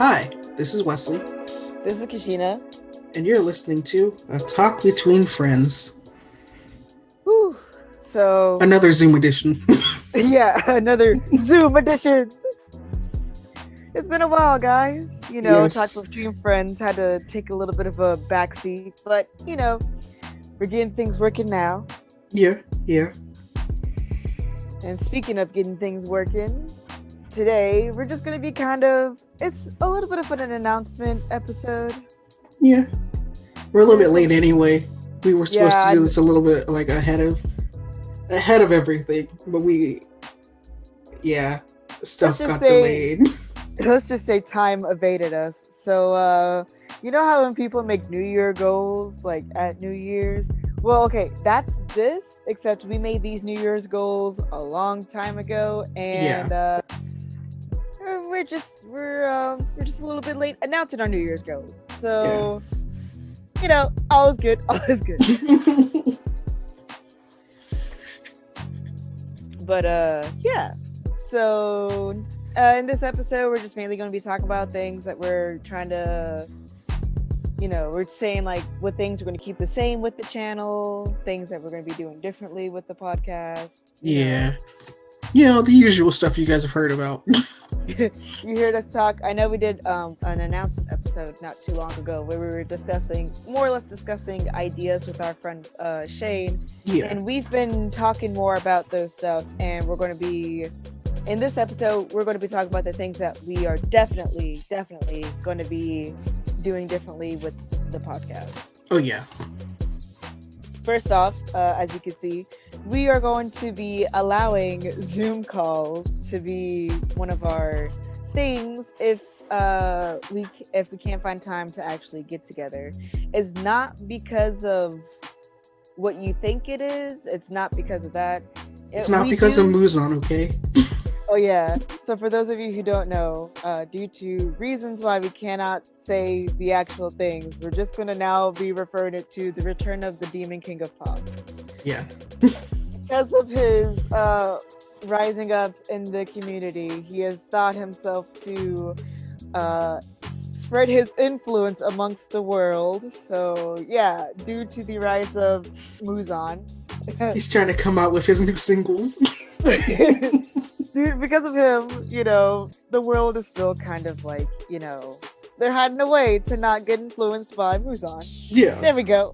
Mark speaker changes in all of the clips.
Speaker 1: Hi, this is Wesley.
Speaker 2: This is Kashina.
Speaker 1: And you're listening to A Talk Between Friends.
Speaker 2: Whew. So...
Speaker 1: Another Zoom edition.
Speaker 2: Yeah, another Zoom edition. It's been a while, guys.
Speaker 1: Yes.
Speaker 2: Talk Between Friends had to take a little bit of a backseat. But, we're getting things working now.
Speaker 1: Yeah.
Speaker 2: And speaking of getting things working... Today, we're just going to be it's a little bit of an announcement episode.
Speaker 1: Yeah. We're a little bit late anyway. We were supposed to do this a little bit ahead of everything, but stuff got delayed.
Speaker 2: Let's just say time evaded us. So, you know how when people make New Year goals, like at New Year's? Well, okay, that's this, except we made these New Year's goals a long time ago, and we're just a little bit late announcing our New Year's goals. So, all is good. But So in this episode, we're just mainly going to be talking about things that we're trying to. We're saying like what things we're going to keep the same with the channel, things that we're going to be doing differently with the podcast.
Speaker 1: Yeah. The usual stuff you guys have heard about.
Speaker 2: You heard us talk. I know we did an announcement episode not too long ago where we were more or less discussing ideas with our friend Shane.
Speaker 1: Yeah.
Speaker 2: And we've been talking more about those stuff, and we're going to be... In this episode, we're going to be talking about the things that we are definitely going to be doing differently with the podcast.
Speaker 1: Oh, yeah.
Speaker 2: First off, as you can see, we are going to be allowing Zoom calls to be one of our things if we can't find time to actually get together. It's not because of what you think it is. It's not because of that.
Speaker 1: It's not because of Muzan, okay?
Speaker 2: Oh, yeah. So for those of you who don't know, due to reasons why we cannot say the actual things, we're just going to now be referring it to the return of the Demon King of Pop.
Speaker 1: Yeah.
Speaker 2: Because of his rising up in the community, he has thought himself to spread his influence amongst the world. So, yeah, due to the rise of Muzan.
Speaker 1: He's trying to come out with his new singles.
Speaker 2: Dude, because of him, the world is still kind of like, they're hiding away to not get influenced by Muzan.
Speaker 1: Yeah.
Speaker 2: There we go.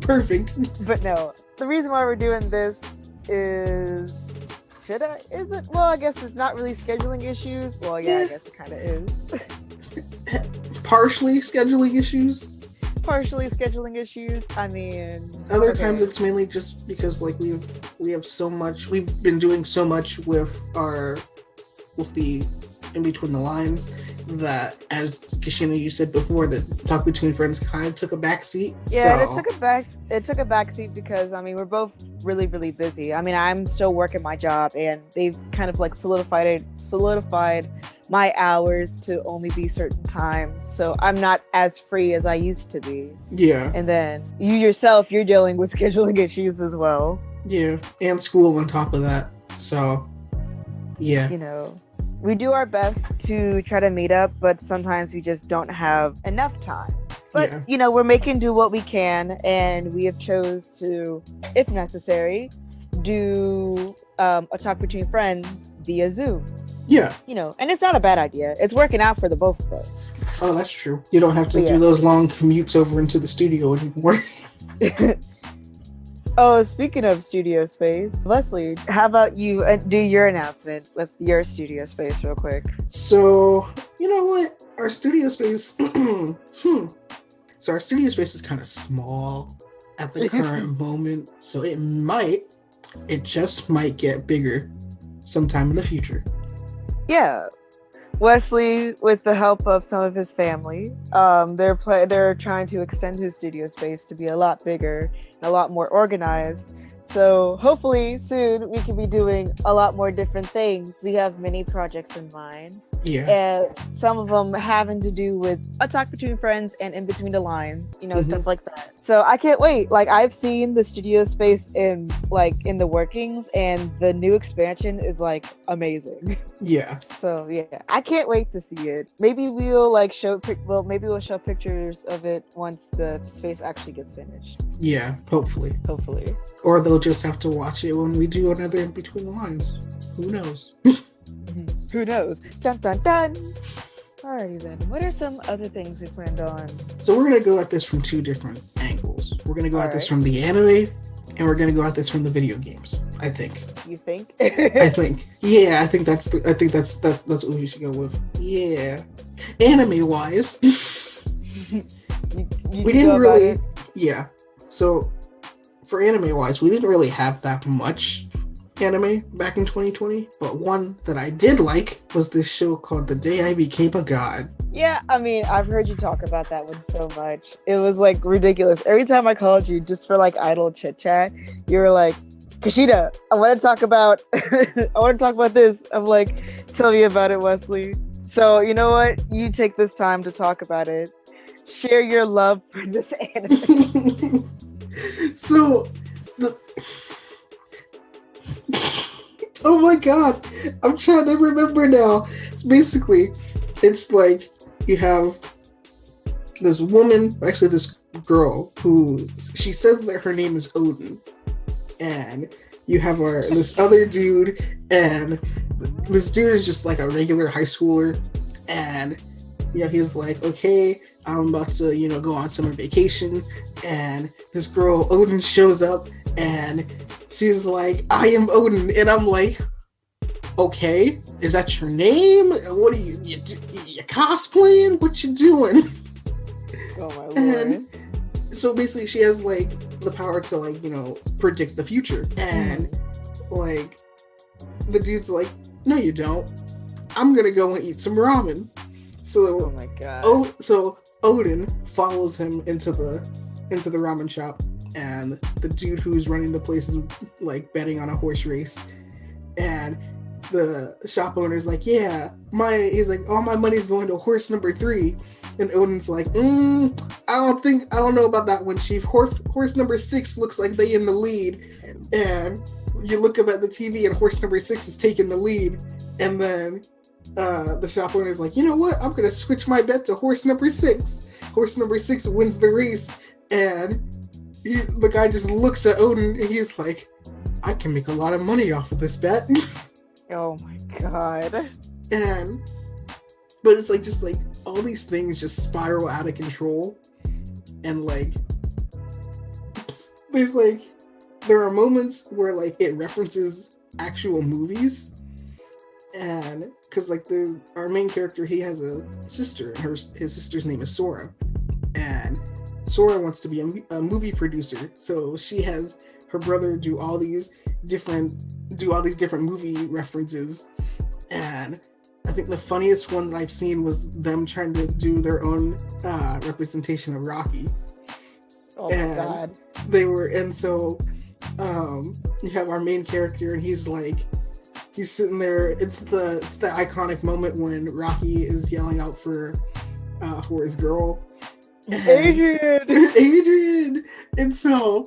Speaker 1: Perfect.
Speaker 2: But no, the reason why we're doing this is... Well, I guess it's not really scheduling issues. Well, yeah. I guess it kind of is.
Speaker 1: Partially scheduling issues. I mean, other times it's mainly just because we have so much. We've been doing so much with the in between the lines that, as Kashina, you said before, that Talk Between Friends kind of took a backseat.
Speaker 2: Yeah, so. It took a backseat because we're both really, really busy. I'm still working my job, and they've kind of solidified my hours to only be certain times, so I'm not as free as I used to be.
Speaker 1: Yeah.
Speaker 2: And then you yourself, you're dealing with scheduling issues as well.
Speaker 1: Yeah, and school on top of that. So, yeah.
Speaker 2: We do our best to try to meet up, but sometimes we just don't have enough time. But, we're making do what we can, and we have chose to, if necessary, do a Talk Between Friends via Zoom.
Speaker 1: Yeah.
Speaker 2: And it's not a bad idea. It's working out for the both of us.
Speaker 1: Oh, that's true. You don't have to do those long commutes over into the studio anymore.
Speaker 2: Oh, speaking of studio space, Leslie, how about you do your announcement with your studio space real quick?
Speaker 1: So, you know what? Our studio space... So our studio space is kind of small at the current moment. So it just might get bigger sometime in the future.
Speaker 2: Yeah. Wesley, with the help of some of his family, they're trying to extend his studio space to be a lot bigger and a lot more organized. So hopefully soon we can be doing a lot more different things. We have many projects in mind.
Speaker 1: Yeah.
Speaker 2: And some of them having to do with a Talk Between Friends and In Between the Lines, stuff like that. So I can't wait. I've seen the studio space in the workings, and the new expansion is amazing.
Speaker 1: Yeah.
Speaker 2: So yeah, I can't wait to see it. Maybe we'll like maybe we'll show pictures of it once the space actually gets finished.
Speaker 1: Yeah, hopefully.
Speaker 2: Hopefully.
Speaker 1: Or they'll just have to watch it when we do another In Between the Lines. Who knows?
Speaker 2: Who knows? Dun dun dun. Alrighty then. What are some other things we planned on?
Speaker 1: So we're gonna go at this from two different angles. We're gonna go at this from the anime, and we're gonna go at this from the video games. I think.
Speaker 2: You think?
Speaker 1: I think. Yeah, I think that's what we should go with. Yeah, anime wise, we didn't really. Yeah, so for anime wise, we didn't really have that much anime back in 2020, but one that I did like was this show called The Day I Became a God.
Speaker 2: Yeah, I mean, I've heard you talk about that one so much. It was like ridiculous. Every time I called you just for like idle chit chat, you were like, Kashida, I want to talk about this. I'm like, tell me about it, Wesley. So you know what? You take this time to talk about it. Share your love for this anime.
Speaker 1: So oh my god, I'm trying to remember now. It's like you have this woman, actually this girl, who she says that her name is Odin, and you have this other dude, and this dude is just like a regular high schooler, and he's like, okay, I'm about to go on summer vacation, and this girl Odin shows up, and she's like, I am Odin, and I'm like, okay, is that your name? What are you cosplaying? What you doing?
Speaker 2: Oh my lord.
Speaker 1: And so basically she has like the power to predict the future, and like the dude's like, no you don't, I'm gonna go and eat some ramen. So
Speaker 2: oh my god.
Speaker 1: So Odin follows him into the ramen shop, and the dude who's running the place is like betting on a horse race, and the shop owner's like, he's like, all my money's going to horse number 3, and Odin's like, I don't know about that one, chief. Horse number 6 looks like they in the lead, and you look up at the TV and horse number 6 is taking the lead, and then the shop owner's like, you know what, I'm gonna switch my bet to horse number 6. Horse number 6 wins the race, and the guy just looks at Odin, and he's like, I can make a lot of money off of this bet.
Speaker 2: Oh my god.
Speaker 1: But it's like, just like all these things just spiral out of control, and like there are moments where like it references actual movies, and because like our main character, he has a sister, and his sister's name is Sora, and Sora wants to be a movie producer, so she has her brother do all these different movie references, and I think the funniest one that I've seen was them trying to do their own representation of Rocky.
Speaker 2: Oh my god.
Speaker 1: So you have our main character, and he's sitting there. It's the iconic moment when Rocky is yelling out for his girl, Adrian. And so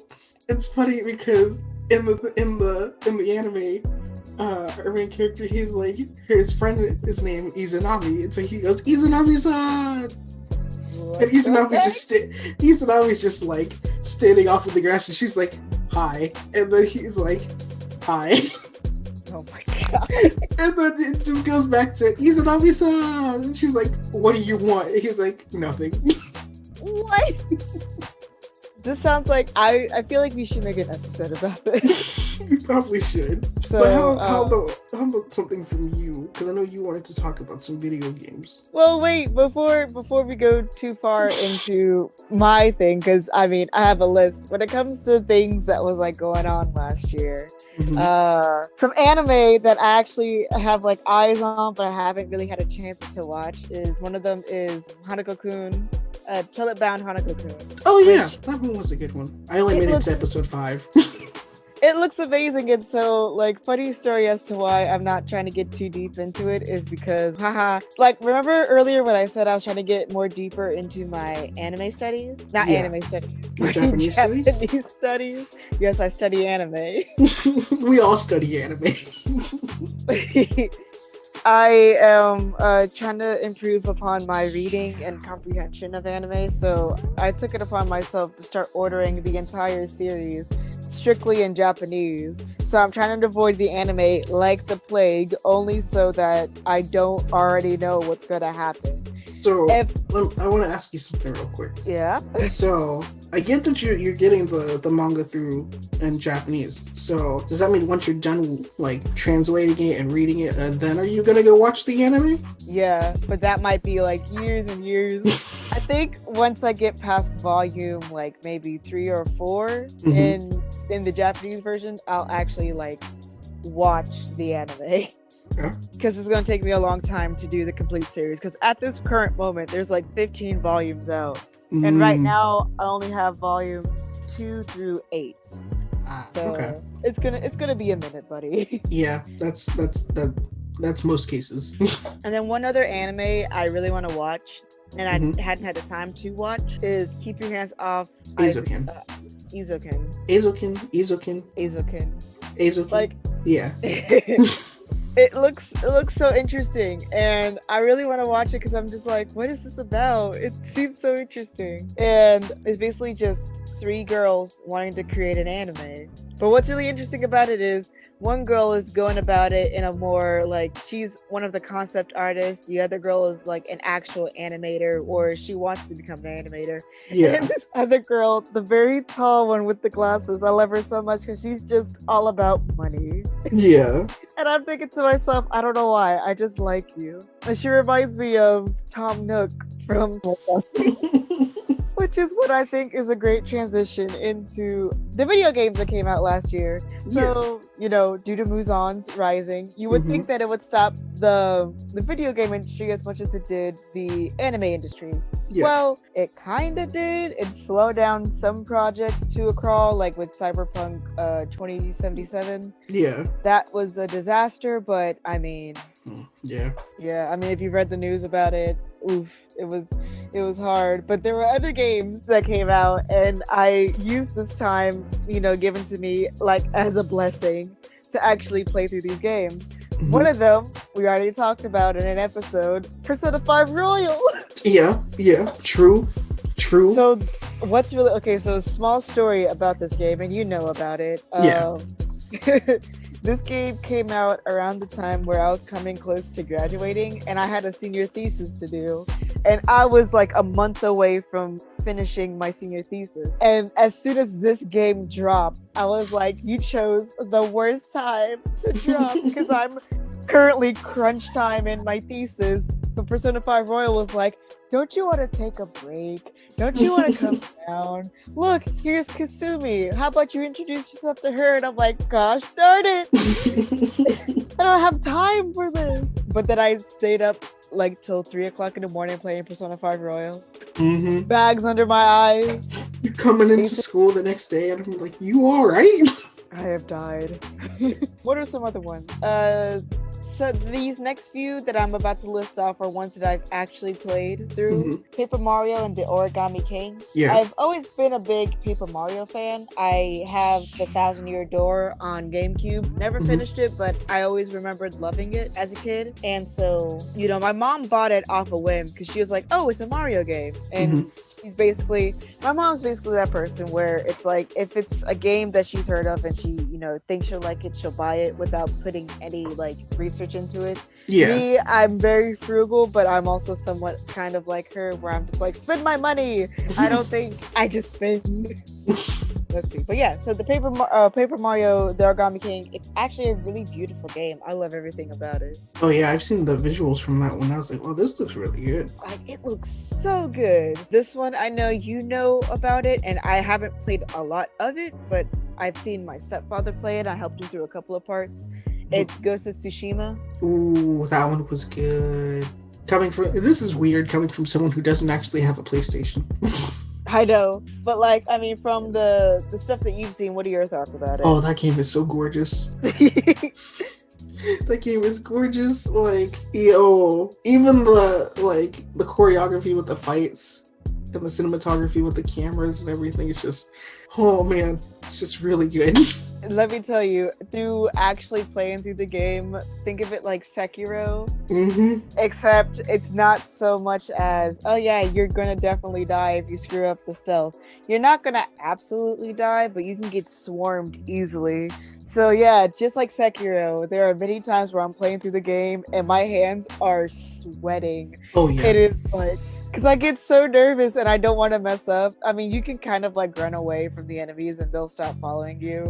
Speaker 1: it's funny because in the anime, our main character, he's like, his friend is named Izanami, and so he goes, Izanami-san! And Izanami's just like standing off of the grass, and she's like, hi. And then he's like, hi.
Speaker 2: Oh my god.
Speaker 1: And then it just goes back to Izanami-san! And she's like, what do you want? And he's like, nothing.
Speaker 2: What? This sounds like I feel like we should make an episode about this.
Speaker 1: We probably should.
Speaker 2: So,
Speaker 1: but how about something from you? Because I know you wanted to talk about some video games.
Speaker 2: Well, wait, before we go too far into my thing, because I mean I have a list. When it comes to things that was like going on last year, some anime that I actually have like eyes on, but I haven't really had a chance to watch. One of them is Hanako-kun. Toilet Bound Hanako-kun.
Speaker 1: Oh yeah, that one was a good one. I only made it to episode 5.
Speaker 2: It looks amazing, and so like funny story as to why I'm not trying to get too deep into it is because like remember earlier when I said I was trying to get more deeper into my anime studies? Not anime studies.
Speaker 1: Japanese
Speaker 2: studies? Yes, I study anime.
Speaker 1: We all study anime.
Speaker 2: I am trying to improve upon my reading and comprehension of anime, so I took it upon myself to start ordering the entire series strictly in Japanese. So I'm trying to avoid the anime like the plague, only so that I don't already know what's gonna happen.
Speaker 1: So I want to ask you something real quick.
Speaker 2: Yeah.
Speaker 1: So I get that you're getting the manga through in Japanese. So does that mean once you're done like translating it and reading it, then are you gonna go watch the anime?
Speaker 2: Yeah, but that might be like years and years. I think once I get past volume like maybe 3 or 4 in the Japanese version, I'll actually like watch the anime. Because it's going to take me a long time to do the complete series. Because at this current moment, there's like 15 volumes out. And right now, I only have volumes 2 through 8. So it's gonna be a minute, buddy.
Speaker 1: Yeah, that's most cases.
Speaker 2: And then one other anime I really want to watch, and I hadn't had the time to watch, is Keep Your Hands Off
Speaker 1: Eizouken.
Speaker 2: Eizouken. Like,
Speaker 1: yeah.
Speaker 2: It looks so interesting, and I really want to watch it because I'm just like, what is this about? It seems so interesting. And it's basically just 3 girls wanting to create an anime. But what's really interesting about it is one girl is going about it in a more like, she's one of the concept artists. The other girl is like an actual animator, or she wants to become an animator. Yeah. And this other girl, the very tall one with the glasses, I love her so much because she's just all about money.
Speaker 1: Yeah.
Speaker 2: And I'm thinking to myself, I don't know why, I just like you. And she reminds me of Tom Nook from which is what I think is a great transition into the video games that came out last year. So, you know, due to Muzan's rising, you would think that it would stop the video game industry as much as it did the anime industry. Yeah. Well, it kind of did. It slowed down some projects to a crawl, like with Cyberpunk 2077. Yeah. That was a disaster, but I mean... Yeah, I mean, if you read the news about it, oof, it was hard. But there were other games that came out, and I used this time, you know, given to me, like, as a blessing to actually play through these games. One of them, we already talked about in an episode, Persona 5 Royal. Yeah, true. So, what's really... Okay, so a small story about this game, and you know about it. This game came out around the time where I was coming close to graduating, and I had a senior thesis to do. And I was like a month away from finishing my senior thesis. And as soon as this game dropped, I was like, you chose the worst time to drop, because I'm currently crunch time in my thesis. But Persona 5 Royal was like, don't you want to take a break? Don't you want to come down? Look, here's Kasumi. How about you introduce yourself to her? And I'm like, gosh darn it. I don't have time for this. But then I stayed up like till 3 o'clock in the morning playing Persona 5 Royal. Bags under my eyes.
Speaker 1: You're coming into school the next day and I'm like, you alright?
Speaker 2: I have died. What are some other ones? So these next few that I'm about to list off are ones that I've actually played through. Paper Mario and the Origami King. Yeah. I've always been a big Paper Mario fan. I have the 1,000-Year Door on GameCube. Never finished it, but I always remembered loving it as a kid. And so, you know, my mom bought it off a whim because she was like, oh, it's a Mario game. And my mom's basically that person where it's like, if it's a game that she's heard of and she, you know, thinks she'll like it, she'll buy it without putting any like research into it. Yeah. Me, I'm very frugal, but I'm also somewhat kind of like her where I'm just like, spend my money. I don't think I just spend. Let's see. But yeah, so the Paper Mario, the Origami King, it's actually a really beautiful game. I love everything about it.
Speaker 1: Oh yeah, I've seen the visuals from that one. I was like, oh, this looks really good.
Speaker 2: Like, it looks so good. This one, I know you know about it, and I haven't played a lot of it, but I've seen my stepfather play it. I helped him through a couple of parts. It's Ghost of Tsushima.
Speaker 1: Ooh, that one was good. This is weird coming from someone who doesn't actually have a PlayStation.
Speaker 2: I know, but like, I mean, from the stuff that you've seen, what are your thoughts about it?
Speaker 1: Oh, that game is so gorgeous. That game is gorgeous. Like, even the choreography with the fights and the cinematography with the cameras and everything is just, oh man, it's just really good.
Speaker 2: let me tell you, through actually playing through the game, think of it like Sekiro, except it's not so much as, oh yeah, you're gonna definitely die if you screw up the stealth. You're not gonna absolutely die, but you can get swarmed easily. So yeah, just like Sekiro, there are many times where I'm playing through the game and my hands are sweating.
Speaker 1: Oh yeah.
Speaker 2: It is like, because I get so nervous and I don't want to mess up. I mean, you can kind of like run away from the enemies and they'll stop following you.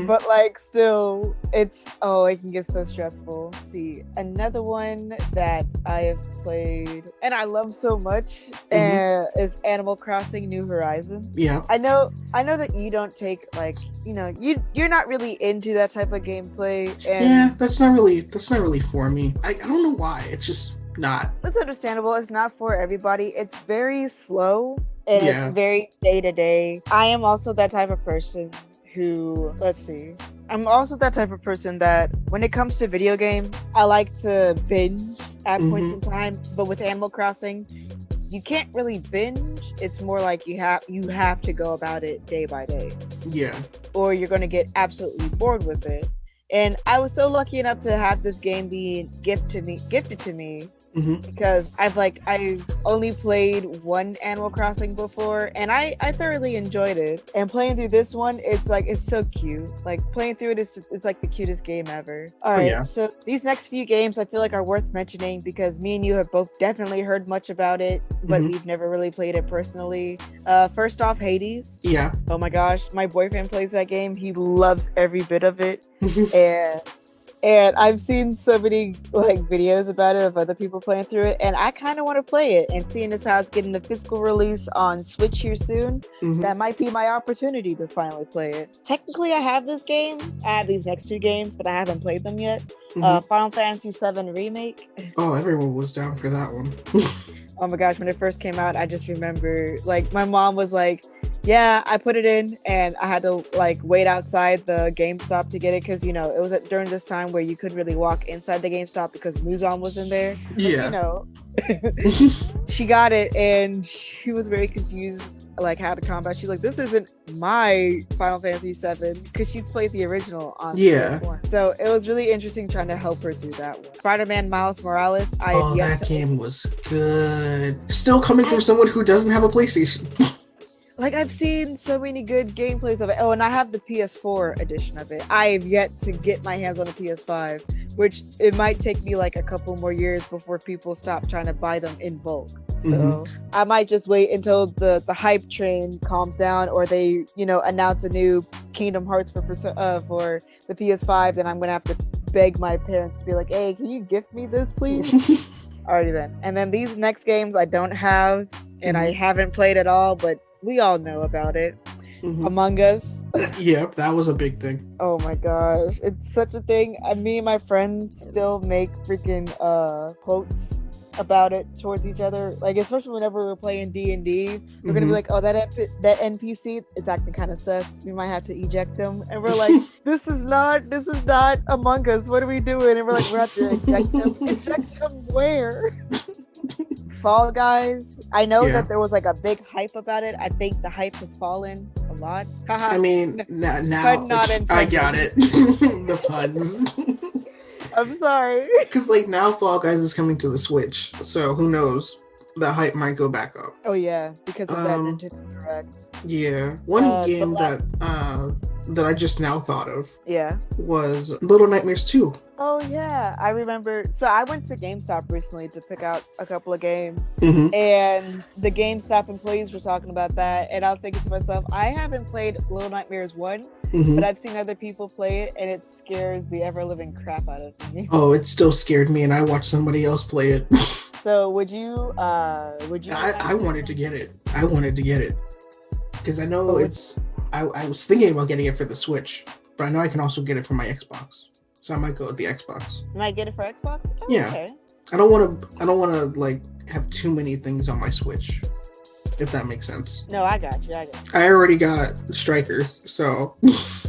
Speaker 2: But like still, it can get so stressful. See, another one that I have played and I love so much is Animal Crossing New Horizons.
Speaker 1: Yeah.
Speaker 2: I know that you don't take like, you're not really into that type of gameplay. And
Speaker 1: yeah, that's not really for me. I don't know why. It's just not.
Speaker 2: It's understandable. It's not for everybody. It's very slow and it's very day to day. I am also that type of person who, I'm also that type of person that when it comes to video games, I like to binge at points in time. But with Animal Crossing, you can't really binge. It's more like you have to go about it day by day.
Speaker 1: Yeah. Or
Speaker 2: you're going to get absolutely bored with it. And I was so lucky enough to have this game being gifted to me because I've only played one Animal Crossing before and I thoroughly enjoyed it. And playing through this one, it's so cute. Like playing through it it's like the cutest game ever. All right, so these next few games I feel like are worth mentioning because me and you have both definitely heard much about it, but we've never really played it personally. First off, Hades.
Speaker 1: Yeah.
Speaker 2: Oh my gosh, my boyfriend plays that game. He loves every bit of it. And I've seen so many videos about it of other people playing through it, and I kind of want to play it. And seeing as how it's getting the physical release on Switch here soon, that might be my opportunity to finally play it. Technically, I have this game. I have these next two games, but I haven't played them yet. Final Fantasy VII Remake.
Speaker 1: Oh, everyone was down for that one.
Speaker 2: Oh my gosh, when it first came out, I just remember my mom was like, yeah, I put it in and I had to wait outside the GameStop to get it because, it was during this time where you couldn't really walk inside the GameStop because Muzan was in there.
Speaker 1: Yeah.
Speaker 2: But, she got it and she was very confused how to combat. She's like, this isn't my Final Fantasy VII because she's played the original on PS1. So it was really interesting trying to help her through that one. Spider-Man Miles Morales.
Speaker 1: That game was good. Still coming from someone who doesn't have a PlayStation.
Speaker 2: I've seen so many good gameplays of it. Oh, and I have the PS4 edition of it. I have yet to get my hands on the PS5, which it might take me a couple more years before people stop trying to buy them in bulk. So I might just wait until the hype train calms down or they, announce a new Kingdom Hearts for the PS5. Then I'm going to have to beg my parents to be like, hey, can you gift me this, please? Alrighty then. And then these next games I don't have and I haven't played at all, but we all know about it. Among Us.
Speaker 1: Yep, that was a big thing.
Speaker 2: Oh my gosh, it's such a thing. Me and my friends still make freaking quotes about it towards each other. Especially whenever we're playing D&D, we're gonna be like, oh, that NPC, it's acting kind of sus. We might have to eject him. And we're like, this is not Among Us. What are we doing? And we're like, we're have to eject him. Eject him where? Fall Guys. I know that there was a big hype about it. I think the hype has fallen a lot.
Speaker 1: I mean, now I got it. The puns.
Speaker 2: I'm sorry.
Speaker 1: Because now Fall Guys is coming to the Switch, so who knows? The hype might go back up.
Speaker 2: Oh yeah, because of that Nintendo Direct.
Speaker 1: Yeah, one game that I just now thought of.
Speaker 2: Yeah.
Speaker 1: Was Little Nightmares 2.
Speaker 2: Oh yeah, I remember. So I went to GameStop recently to pick out a couple of games,
Speaker 1: Mm-hmm.
Speaker 2: and the GameStop employees were talking about that, and I was thinking to myself, I haven't played Little Nightmares 1,
Speaker 1: Mm-hmm.
Speaker 2: but I've seen other people play it, and it scares the ever-living crap out of me.
Speaker 1: Oh, it still scared me, and I watched somebody else play it.
Speaker 2: So would you?
Speaker 1: I wanted to get it. I wanted to get it because I know I was thinking about getting it for the Switch, but I know I can also get it for my Xbox, so I might go with the Xbox.
Speaker 2: You might get it for Xbox. Oh,
Speaker 1: Yeah.
Speaker 2: Okay.
Speaker 1: I don't want to have too many things on my Switch, if that makes sense.
Speaker 2: No, I got you.
Speaker 1: I already got Strikers, so.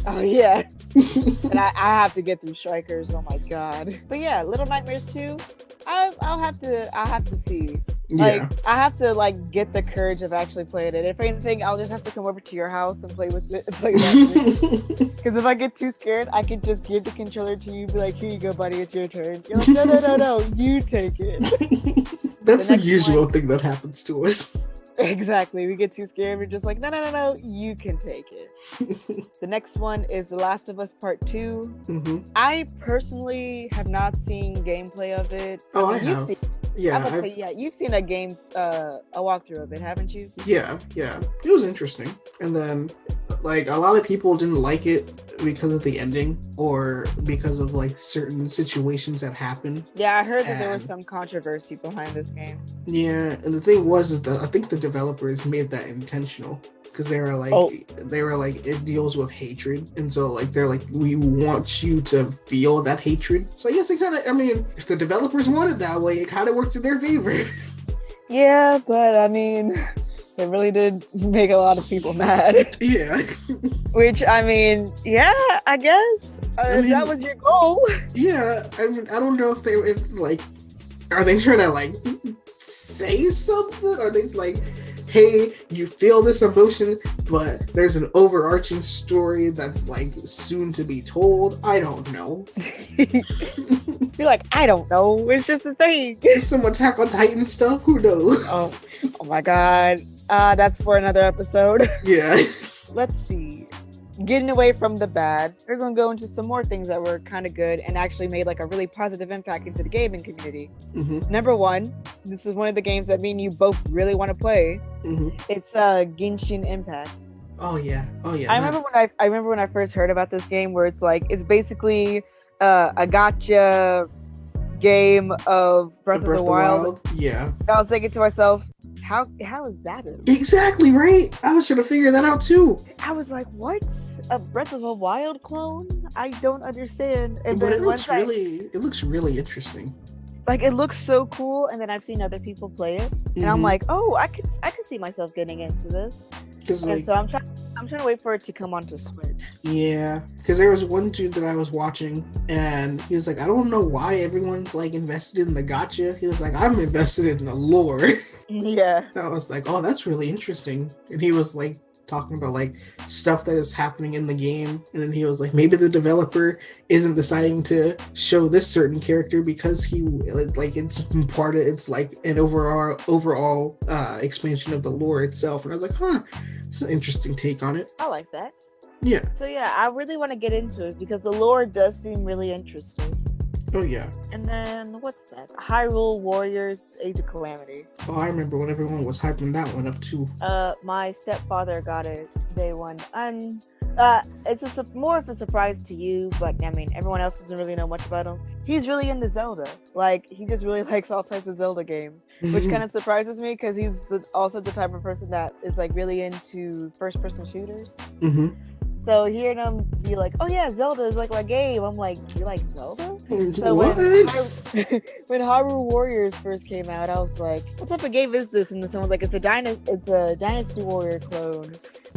Speaker 2: Oh yeah. And I have to get through Strikers. Oh my god. But yeah, Little Nightmares 2. I'll have to see. Like,
Speaker 1: Yeah.
Speaker 2: I have to like get the courage of actually playing it. If anything, I'll just have to come over to your house and play with it, play that with you. Because if I get too scared, I can just give the controller to you, be like, "Here you go, buddy, it's your turn." You're like, "No, no, no, no, you take it."
Speaker 1: That's the
Speaker 2: next
Speaker 1: usual
Speaker 2: one-
Speaker 1: thing that happens to us.
Speaker 2: Exactly. We get too scared. We're just like, "No, no, no, no, you can take it." The next one is The Last of Us Part 2.
Speaker 1: Hmm.
Speaker 2: I personally have not seen gameplay of it.
Speaker 1: Oh, I
Speaker 2: mean, you've
Speaker 1: have.
Speaker 2: seen.
Speaker 1: Yeah,
Speaker 2: I would say, yeah, you've seen a walkthrough of it, haven't you?
Speaker 1: yeah. It was interesting. And then, like, a lot of people didn't like it because of the ending or because of like certain situations that happened.
Speaker 2: Yeah, I heard that there was
Speaker 1: And-
Speaker 2: some controversy behind this game.
Speaker 1: Yeah, and the thing was is that I think the developers made that intentional because they were like it deals with hatred, and so like they're like, we want you to feel that hatred. So yes, it kind of. I mean, if the developers wanted that way, it kind of worked in their favor.
Speaker 2: Yeah, but I mean, it really did make a lot of people mad.
Speaker 1: Yeah,
Speaker 2: Which, I mean, yeah, I guess
Speaker 1: mean-
Speaker 2: that was your goal.
Speaker 1: yeah. I mean, I don't know if like, are they trying to like say something? Are they like, hey, you feel this emotion, but there's an overarching story that's like soon to be told? I don't know.
Speaker 2: You're like, I don't know. It's just a thing.
Speaker 1: Some Attack on Titan stuff? Who knows?
Speaker 2: Oh my God. That's for another episode.
Speaker 1: Yeah.
Speaker 2: Let's see. Getting away from the bad, we're going to go into some more things that were kind of good and actually made like a really positive impact into the gaming community.
Speaker 1: Mm-hmm.
Speaker 2: Number one, this is one of the games that me and you both really want to play.
Speaker 1: Mm-hmm.
Speaker 2: It's Genshin Impact.
Speaker 1: Oh yeah.
Speaker 2: I remember when I first heard about this game, where it's like it's basically a gotcha game of Breath of the Wild.
Speaker 1: Yeah.
Speaker 2: I was thinking to myself, how is that?
Speaker 1: Exactly right. I was trying to figure that out too.
Speaker 2: I was like, what? A Breath of the Wild clone? I don't understand. And
Speaker 1: But
Speaker 2: then
Speaker 1: it looks really interesting.
Speaker 2: like, it looks so cool. And then I've seen other people play it, and I'm
Speaker 1: Mhm.
Speaker 2: like, oh, I could see myself getting into this.
Speaker 1: 'Cause,
Speaker 2: And
Speaker 1: like,
Speaker 2: so I'm trying to wait for it to come onto Switch.
Speaker 1: yeah, because there was one dude that I was watching, and he was like, I don't know why everyone's like invested in the gotcha. He was like, I'm invested in the lore.
Speaker 2: Yeah.
Speaker 1: I was like, oh, that's really interesting. And he was like talking about like stuff that is happening in the game, and then he was like, maybe the developer isn't deciding to show this certain character because he like it's part of it's like an overall expansion of the lore itself. And I was like, huh, it's an interesting take on it.
Speaker 2: I like that.
Speaker 1: Yeah.
Speaker 2: So yeah, I really want to get into it because the lore does seem really interesting.
Speaker 1: Oh yeah.
Speaker 2: And then what's that? Hyrule Warriors: Age of Calamity.
Speaker 1: Oh, I remember when everyone was hyping that one up too.
Speaker 2: My stepfather got it day one. It's more of a surprise to you, but I mean, everyone else doesn't really know much about him. He's really into Zelda. Like, he just really likes all types of Zelda games, which kind of surprises me because he's also the type of person that is like really into first-person shooters.
Speaker 1: Mm-hmm.
Speaker 2: So hearing him be like, "Oh yeah, Zelda is like my game," I'm like, "You like Zelda?" So
Speaker 1: What?
Speaker 2: when Hyrule Warriors first came out, I was like, "What type of game is this?" And then someone's like, "It's a Dynasty Warrior clone."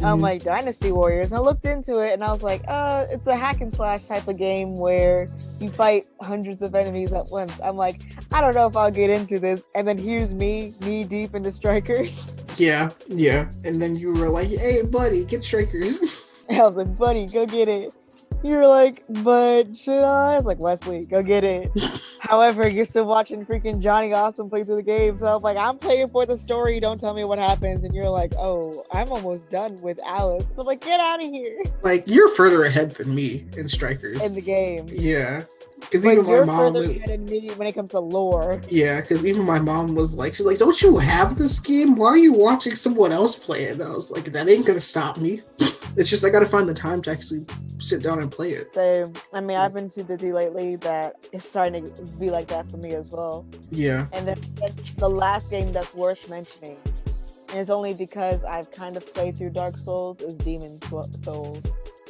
Speaker 2: I'm
Speaker 1: Mhm.
Speaker 2: like, Dynasty Warriors. And I looked into it and I was like, it's a hack and slash type of game where you fight hundreds of enemies at once. I'm like, I don't know if I'll get into this. And then here's me, knee deep into Strikers.
Speaker 1: Yeah. And then you were like, hey, buddy, get Strikers.
Speaker 2: I was like, buddy, go get it. You were like, but should I? I was like, Wesley, go get it. However, you're still watching freaking Johnny Awesome play through the game. So I'm like, I'm playing for the story. Don't tell me what happens. And you're like, oh, I'm almost done with Alice. I'm like, get out of here.
Speaker 1: Like, you're further ahead than me in Strikers.
Speaker 2: In the game.
Speaker 1: Yeah. Because
Speaker 2: But
Speaker 1: even my
Speaker 2: you're
Speaker 1: mom
Speaker 2: further
Speaker 1: was,
Speaker 2: ahead than me when it comes to lore.
Speaker 1: yeah, because even my mom was like, she's like, don't you have this game? Why are you watching someone else play it? And I was like, that ain't gonna stop me. It's just I gotta find the time to actually sit down and play it.
Speaker 2: So, I mean, I've been too busy lately that it's starting to be like that for me as well.
Speaker 1: Yeah.
Speaker 2: And then the last game that's worth mentioning, and it's only because I've kind of played through Dark Souls, is Demon Souls.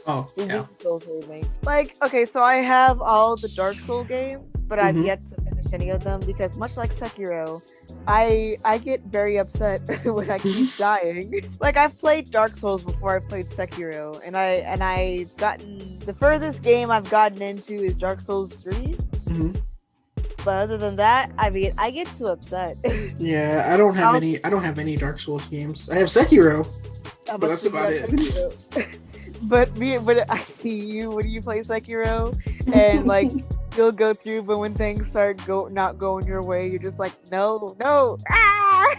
Speaker 1: Oh, yeah.
Speaker 2: Demon Souls remake. Like, okay, so I have all the Dark Soul games, but I've
Speaker 1: Mhm.
Speaker 2: yet to finish any of them because much like Sekiro, I get very upset when I keep dying. Like, I've played Dark Souls before I played Sekiro, and I've gotten the furthest game I've gotten into is Dark Souls 3.
Speaker 1: Mhm.
Speaker 2: But other than that, I mean, I get too upset.
Speaker 1: Yeah, I don't have any. I don't have any Dark Souls games. I have Sekiro, but that's about it.
Speaker 2: But I see you when you play Sekiro, and like you'll go through, but when things start not going your way, you're just like, no, ah!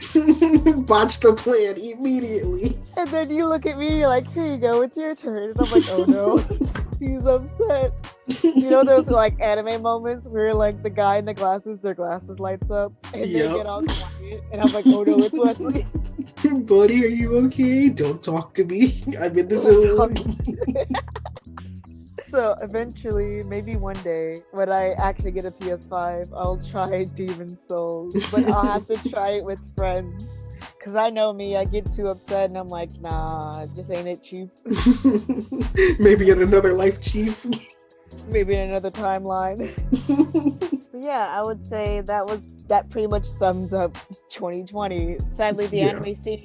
Speaker 1: Botch the plan immediately.
Speaker 2: And then you look at me, you're like, here you go, it's your turn. And I'm like, oh no, he's upset. You know those like anime moments where like the guy in the glasses, their glasses lights up, and they get all quiet, and I'm like, oh no, it's Wesley.
Speaker 1: Buddy, are you okay? Don't talk to me. I'm in the zone.
Speaker 2: So eventually, maybe one day, when I actually get a PS5, I'll try Demon's Souls, but I'll have to try it with friends. Cause I know me, I get too upset and I'm like, nah, just ain't it, Chief.
Speaker 1: Maybe in another life, Chief.
Speaker 2: Maybe in another timeline. Yeah, I would say that pretty much sums up 2020. Sadly, the anime scene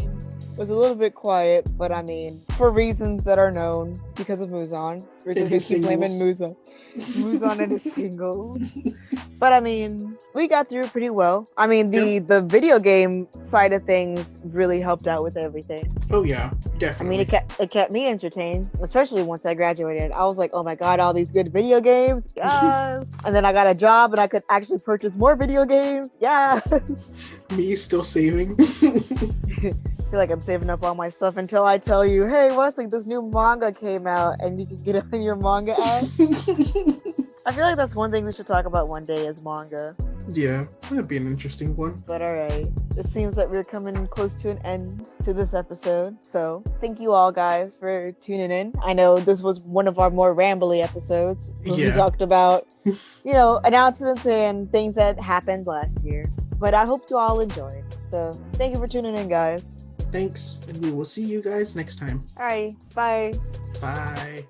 Speaker 2: was a little bit quiet, but I mean, for reasons that are known, because of Muzan. We're just keep blaming Muzan. Muzan and his singles. But I mean, we got through pretty well. I mean, the video game side of things really helped out with everything.
Speaker 1: Oh yeah, definitely.
Speaker 2: I mean, it kept me entertained, especially once I graduated. I was like, oh my god, all these good video games, yes! And then I got a job and I could actually purchase more video games, yes!
Speaker 1: Me still saving.
Speaker 2: I feel like I'm saving up all my stuff until I tell you, hey Wesley, this new manga came out and you can get it on your manga app. I feel like that's one thing we should talk about one day is manga.
Speaker 1: Yeah, that'd be an interesting one.
Speaker 2: But alright, it seems that we're coming close to an end to this episode. So thank you all guys for tuning in. I know this was one of our more rambly episodes. We talked about, announcements and things that happened last year. But I hope you all enjoyed. So thank you for tuning in, guys.
Speaker 1: Thanks, and we will see you guys next time.
Speaker 2: Alright, bye.
Speaker 1: Bye.